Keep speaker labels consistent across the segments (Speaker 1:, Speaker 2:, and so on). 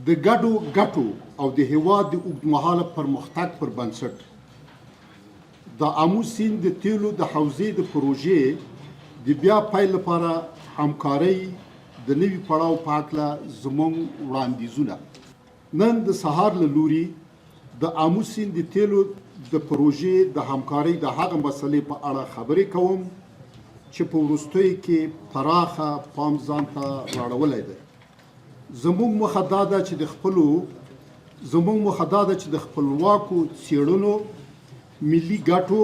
Speaker 1: د ګډو ګټو او د هیواد د اوږدمهاله پرمختګ پر بنسټ د آمو سیند د تیلو د حوزې د پروژې د بیا پیل لپاره همکارۍ د نوي پړاو په هکله زموږ وړاندیزونه. نن د سهار له لوري د آمو سیند د تیلو د پروژې د همکارۍ د هغه مسلې په اړه خبرې کوم چې په وروستیو کې پراخه پام ځان ته راړولی دی. زموږ موخه دا ده چې د خپلواکو څېړنو، ملي ګټو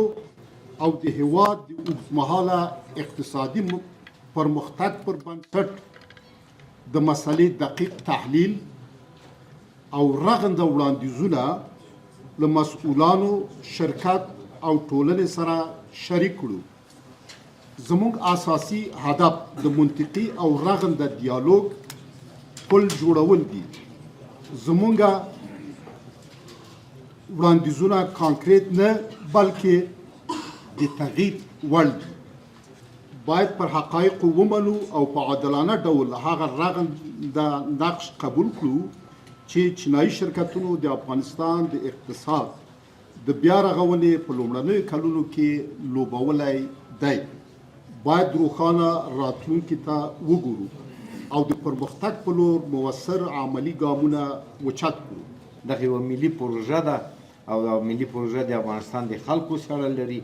Speaker 1: او د هیواد د اوږدمهاله اقتصادي پرمختګ پر بنسټ د مسلې دقیق تحلیل او رغنده وړاندیزونه له مسؤلانو، شرکت او ټولنې سره شریک کړو. زموږ اساسي هدف د منطقي او رغنده دیالوګ پل جوړول دي. زموږ وړاندیزونه کانکریټ نه بلکې د تغییر وړ دي. باید پر حقایقو ومنو او په عادلانه ډول هغه رغنده نقش قبول کړو چې چینایي شرکتونو د افغانستان د اقتصاد د بیا رغونې په لومړنیو کلونو کې لوبولی دی. باید روښانه راتلونکي ته وګورو او د پرمختګ په لور مؤثر عملي ګامونه اوچت کړو.
Speaker 2: دغه یوه ملي پروژه ده او ملي پروژه د افغانستان د خلکو سره لري.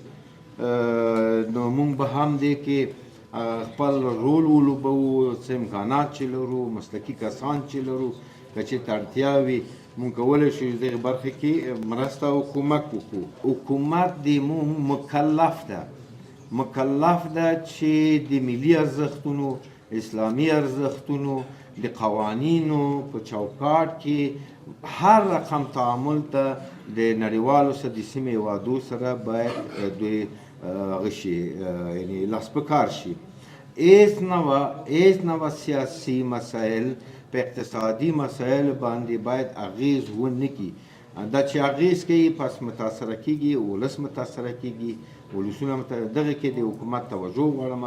Speaker 2: نو موږ به هم دې کې خپل رول ولوبوو، څه امکانات چې لرو، مسلکي کسان چې لرو، که چېرته اړتیا وي موږ کولی شو چې دغې برخې کې مرسته او کومک وکړو. حکومت د موږ مکلف ده چې د ملي ارزښتونو، اسلامي ارزښتونو، د قوانینو په چوکاټ کې هر رقم تعامل ته د نړیوالو سره د سیمې هېوادو سره باید دوی غشي یعنی لاس په کار شي. هیڅ نوع سیاسي مسایل په اقتصادي مسایلو باندې باید اغیز ونه کړي. دا چې اغیز کوي پس متاثره کیږي، ولس متاثره کیږي، ولسونه دغه کې د حکومت توجه غواړم